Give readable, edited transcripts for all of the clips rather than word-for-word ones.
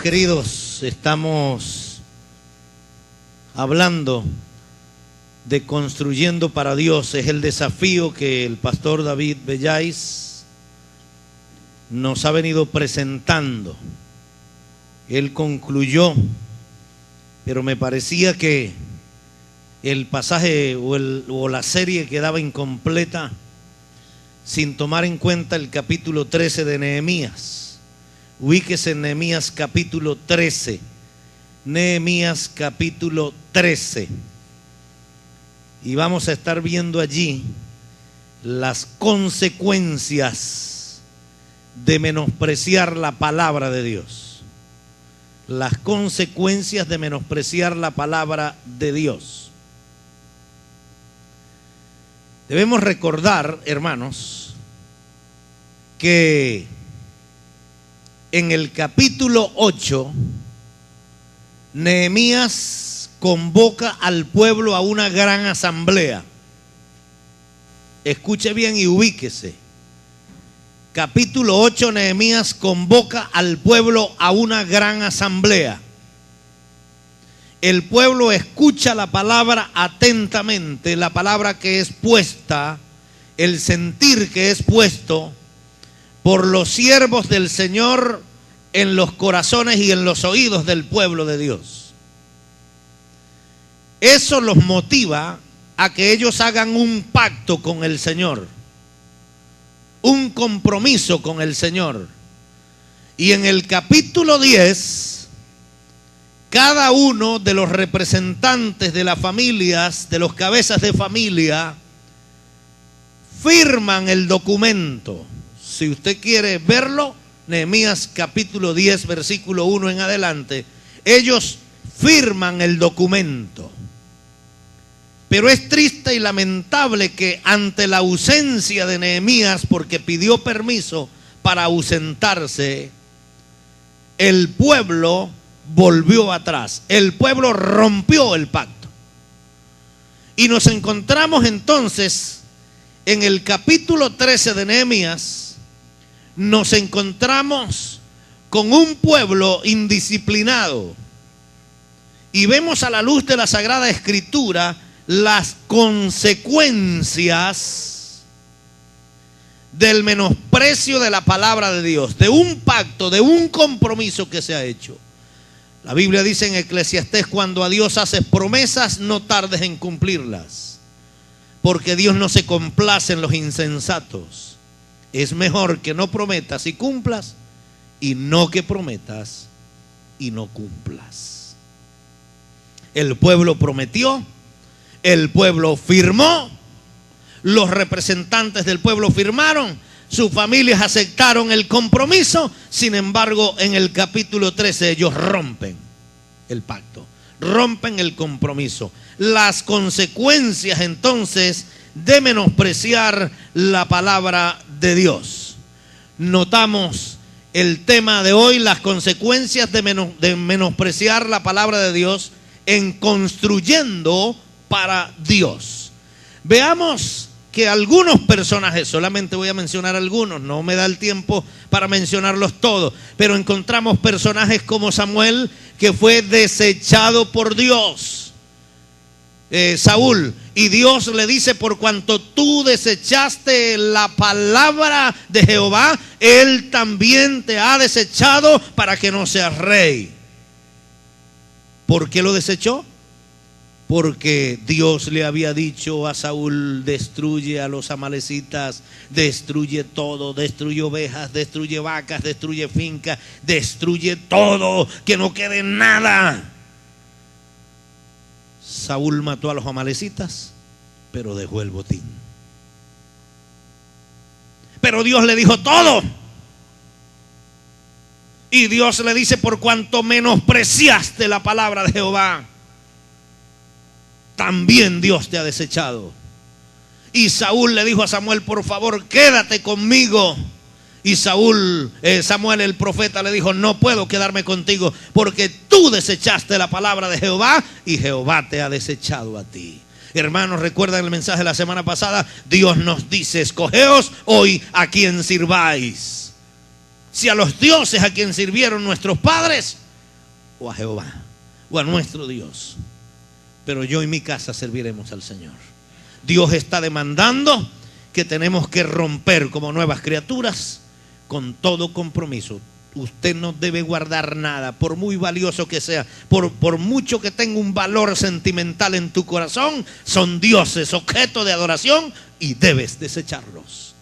queridos, estamos hablando de construyendo para Dios. Es el desafío que el pastor David Belláis nos ha venido presentando. Él concluyó, pero me parecía que el pasaje o la serie quedaba incompleta sin tomar en cuenta el capítulo 13 de Nehemías. Ubíquese en Nehemías capítulo 13. Nehemías capítulo 13. Y vamos a estar viendo allí las consecuencias de menospreciar la palabra de Dios. Las consecuencias de menospreciar la palabra de Dios. Debemos recordar, hermanos, que en el capítulo 8, Nehemías convoca al pueblo a una gran asamblea. Escuche bien y ubíquese. Capítulo 8, Nehemías convoca al pueblo a una gran asamblea. El pueblo escucha la palabra atentamente, la palabra que es puesta, el sentir que es puesto por los siervos del Señor en los corazones y en los oídos del pueblo de Dios. Eso los motiva a que ellos hagan un pacto con el Señor, un compromiso con el Señor. Y en el capítulo 10, cada uno de los representantes de las familias, de los cabezas de familia, firman el documento. Si usted quiere verlo, Nehemías capítulo 10, versículo 1 en adelante, ellos firman el documento. Pero es triste y lamentable que ante la ausencia de Nehemías, porque pidió permiso para ausentarse, el pueblo volvió atrás. El pueblo rompió el pacto. Y nos encontramos entonces en el capítulo 13 de Nehemías. Nos encontramos con un pueblo indisciplinado y vemos a la luz de la Sagrada Escritura las consecuencias del menosprecio de la palabra de Dios, de un pacto, de un compromiso que se ha hecho. La Biblia dice en Eclesiastés: cuando a Dios haces promesas, no tardes en cumplirlas, porque Dios no se complace en los insensatos. Es mejor que no prometas y cumplas, y no que prometas y no cumplas. El pueblo prometió, el pueblo firmó, los representantes del pueblo firmaron, sus familias aceptaron el compromiso. Sin embargo, en el capítulo 13 ellos rompen el pacto, rompen el compromiso. Las consecuencias entonces de menospreciar la palabra de Dios. Notamos el tema de hoy, las consecuencias de menospreciar la palabra de Dios en construyendo para Dios. Veamos que algunos personajes, solamente voy a mencionar algunos, no me da el tiempo para mencionarlos todos, pero encontramos personajes como Samuel, que fue desechado por Dios. Saúl, y Dios le dice: por cuanto tú desechaste la palabra de Jehová, Él también te ha desechado para que no seas rey. ¿Por qué lo desechó? Porque Dios le había dicho a Saúl: destruye a los amalecitas, destruye todo, destruye ovejas, destruye vacas, destruye fincas, destruye todo, que no quede nada. Saúl mató a los amalecitas, pero dejó el botín. Pero Dios le dijo todo. Y Dios le dice: por cuanto menospreciaste la palabra de Jehová, también Dios te ha desechado. Y Saúl le dijo a Samuel: por favor, quédate conmigo. Y Samuel el profeta le dijo: no puedo quedarme contigo, porque tú desechaste la palabra de Jehová y Jehová te ha desechado a ti. Hermanos, recuerdan el mensaje de la semana pasada. Dios nos dice: escogeos hoy a quien sirváis. Si a los dioses a quien sirvieron nuestros padres, o a Jehová o a nuestro Dios, pero yo y mi casa serviremos al Señor. Dios está demandando que tenemos que romper como nuevas criaturas con todo compromiso. Usted no debe guardar nada, por muy valioso que sea, por mucho que tenga un valor sentimental en tu corazón. Son dioses, objeto de adoración, y debes desecharlos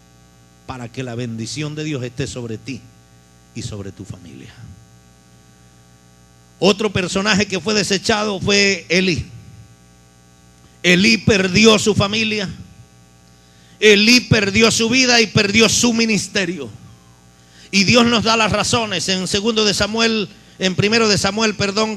para que la bendición de Dios esté sobre ti y sobre tu familia. Otro personaje que fue desechado fue Elí. Elí perdió su familia, Elí perdió su vida y perdió su ministerio. Y Dios nos da las razones en 1 de Samuel,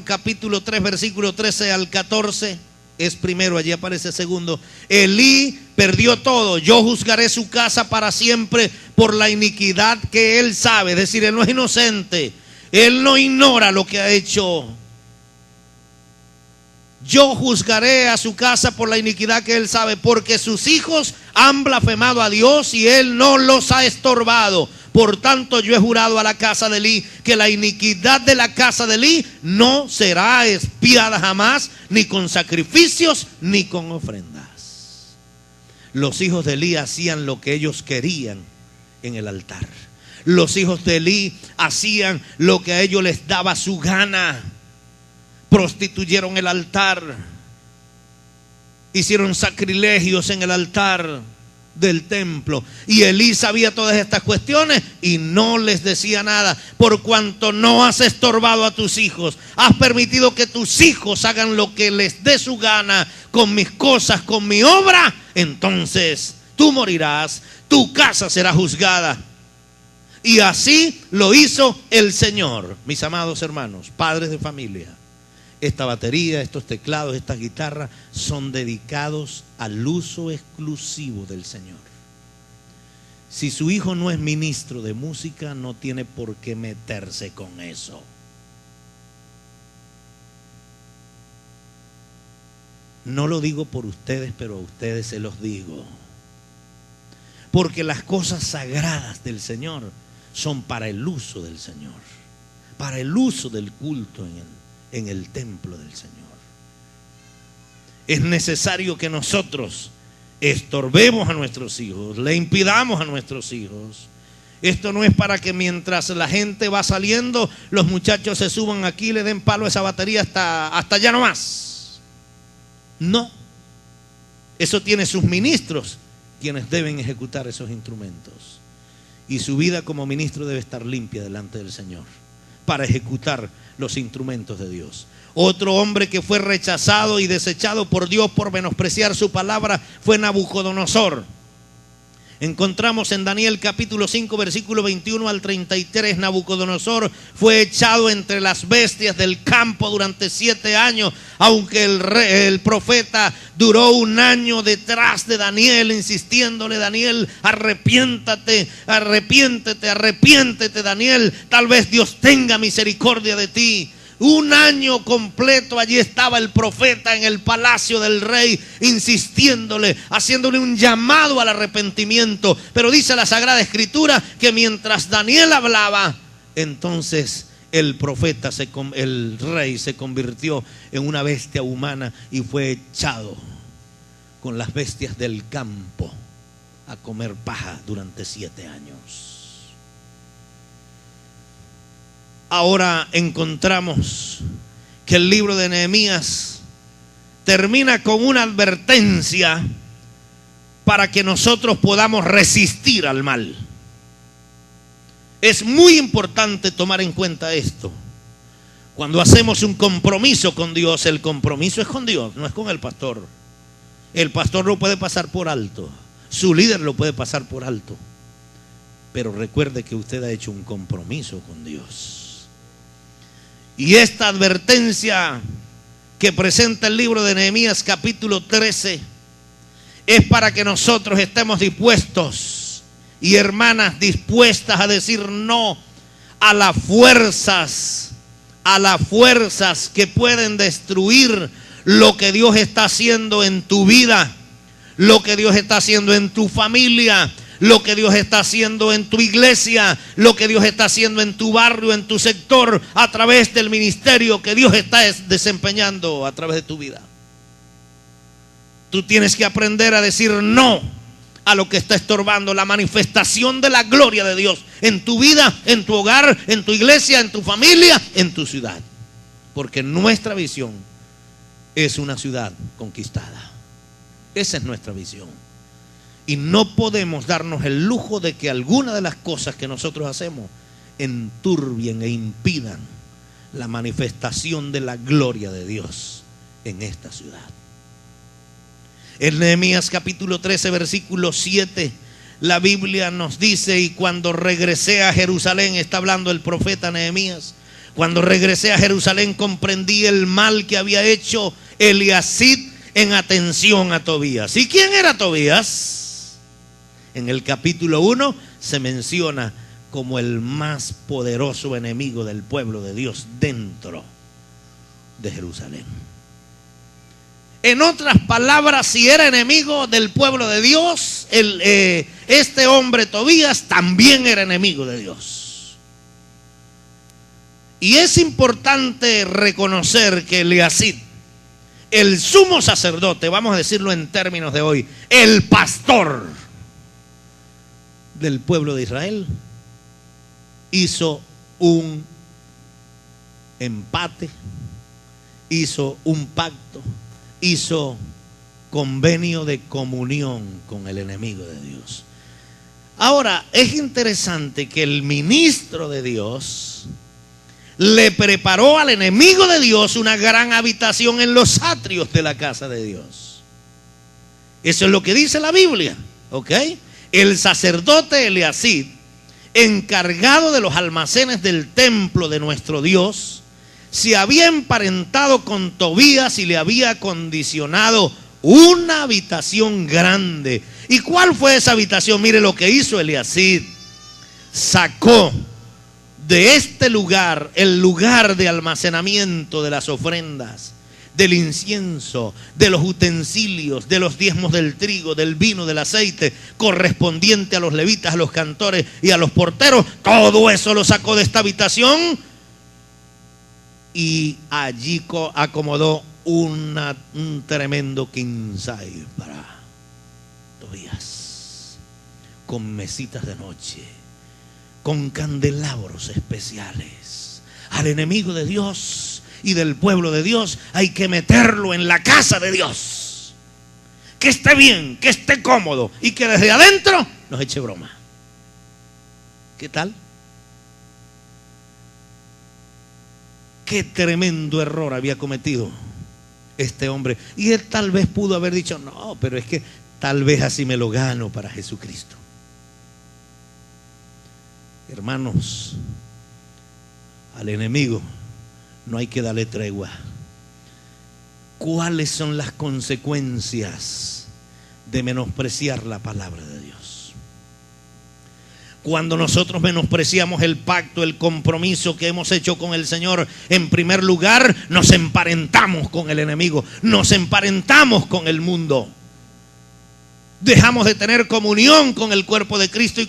capítulo 3, versículo 13 al 14. Es primero, allí aparece segundo. Elí perdió todo. Yo juzgaré su casa para siempre por la iniquidad que él sabe. Es decir, él no es inocente. Él no ignora lo que ha hecho. Yo juzgaré a su casa por la iniquidad que él sabe, porque sus hijos han blasfemado a Dios y él no los ha estorbado. Por tanto, yo he jurado a la casa de Elí que la iniquidad de la casa de Elí no será expiada jamás, ni con sacrificios ni con ofrendas. Los hijos de Elí hacían lo que ellos querían en el altar. Los hijos de Elí hacían lo que a ellos les daba su gana. Prostituyeron el altar, hicieron sacrilegios en el altar del templo, y Elí sabía todas estas cuestiones y no les decía nada. Por cuanto no has estorbado a tus hijos, has permitido que tus hijos hagan lo que les dé su gana con mis cosas, con mi obra, entonces tú morirás, tu casa será juzgada. Y así lo hizo el Señor. Mis amados hermanos, padres de familia, esta batería, estos teclados, estas guitarras son dedicados al uso exclusivo del Señor. Si su hijo no es ministro de música, no tiene por qué meterse con eso. No lo digo por ustedes, pero a ustedes se los digo. Porque las cosas sagradas del Señor son para el uso del Señor, para el uso del culto en el templo del Señor. Es necesario que nosotros estorbemos a nuestros hijos, le impidamos a nuestros hijos. Esto no es para que mientras la gente va saliendo, los muchachos se suban aquí y le den palo a esa batería hasta ya no más. No. Eso tiene sus ministros, quienes deben ejecutar esos instrumentos. Y su vida como ministro debe estar limpia delante del Señor para ejecutar los instrumentos de Dios. Otro hombre que fue rechazado y desechado por Dios por menospreciar su palabra fue Nabucodonosor. Encontramos en Daniel capítulo 5 versículo 21 al 33. Nabucodonosor fue echado entre las bestias del campo durante 7 años, aunque el profeta duró 1 año detrás de Daniel, insistiéndole: Daniel, arrepiéntate, arrepiéntete, arrepiéntete, Daniel, tal vez Dios tenga misericordia de ti. 1 año completo allí estaba el profeta en el palacio del rey, insistiéndole, haciéndole un llamado al arrepentimiento. Pero dice la Sagrada Escritura que mientras Daniel hablaba, entonces el profeta, el rey, se convirtió en una bestia humana y fue echado con las bestias del campo a comer paja durante 7 años. Ahora encontramos que el libro de Nehemías termina con una advertencia para que nosotros podamos resistir al mal. Es muy importante tomar en cuenta esto. Cuando hacemos un compromiso con Dios, el compromiso es con Dios, no es con el pastor. El pastor lo puede pasar por alto, su líder lo puede pasar por alto, pero recuerde que usted ha hecho un compromiso con Dios. Y esta advertencia que presenta el libro de Nehemías capítulo 13 es para que nosotros estemos dispuestos, y hermanas, dispuestas a decir no a las fuerzas que pueden destruir lo que Dios está haciendo en tu vida, lo que Dios está haciendo en tu familia, lo que Dios está haciendo en tu iglesia, lo que Dios está haciendo en tu barrio, en tu sector, a través del ministerio que Dios está desempeñando a través de tu vida. Tú tienes que aprender a decir no a lo que está estorbando la manifestación de la gloria de Dios en tu vida, en tu hogar, en tu iglesia, en tu familia, en tu ciudad. Porque nuestra visión es una ciudad conquistada. Esa es nuestra visión. Y no podemos darnos el lujo de que alguna de las cosas que nosotros hacemos enturbien e impidan la manifestación de la gloria de Dios en esta ciudad. En Nehemías capítulo 13 versículo 7 la Biblia nos dice: y cuando regresé a Jerusalén, está hablando el profeta Nehemías, cuando regresé a Jerusalén comprendí el mal que había hecho Eliasid en atención a Tobías. ¿Y quién era Tobías? En el capítulo 1 se menciona como el más poderoso enemigo del pueblo de Dios dentro de Jerusalén. En otras palabras, si era enemigo del pueblo de Dios, este hombre Tobías también era enemigo de Dios. Y es importante reconocer que Eliasid, el sumo sacerdote, vamos a decirlo en términos de hoy, el pastor del pueblo de Israel, hizo un empate, hizo un pacto, hizo convenio de comunión con el enemigo de Dios. Ahora, es interesante que el ministro de Dios le preparó al enemigo de Dios una gran habitación en los atrios de la casa de Dios. Eso es lo que dice la Biblia, ¿ok? El sacerdote Eliasid, encargado de los almacenes del templo de nuestro Dios, se había emparentado con Tobías y le había acondicionado una habitación grande. ¿Y cuál fue esa habitación? Mire lo que hizo Eliasid. Sacó de este lugar, el lugar de almacenamiento de las ofrendas, del incienso, de los utensilios, de los diezmos del trigo, del vino, del aceite, correspondiente a los levitas, a los cantores y a los porteros. Todo eso lo sacó de esta habitación y allí acomodó un tremendo quinzai para Tobías, con mesitas de noche, con candelabros especiales. Al enemigo de Dios y del pueblo de Dios hay que meterlo en la casa de Dios, que esté bien, que esté cómodo y que desde adentro nos eche broma. ¿Qué tal? Qué tremendo error había cometido este hombre. Y él tal vez pudo haber dicho: no, pero es que tal vez así me lo gano para Jesucristo. Hermanos, al enemigo no hay que darle tregua. ¿Cuáles son las consecuencias de menospreciar la palabra de Dios? Cuando nosotros menospreciamos el pacto, el compromiso que hemos hecho con el Señor, en primer lugar nos emparentamos con el enemigo, nos emparentamos con el mundo. Dejamos de tener comunión con el cuerpo de Cristo y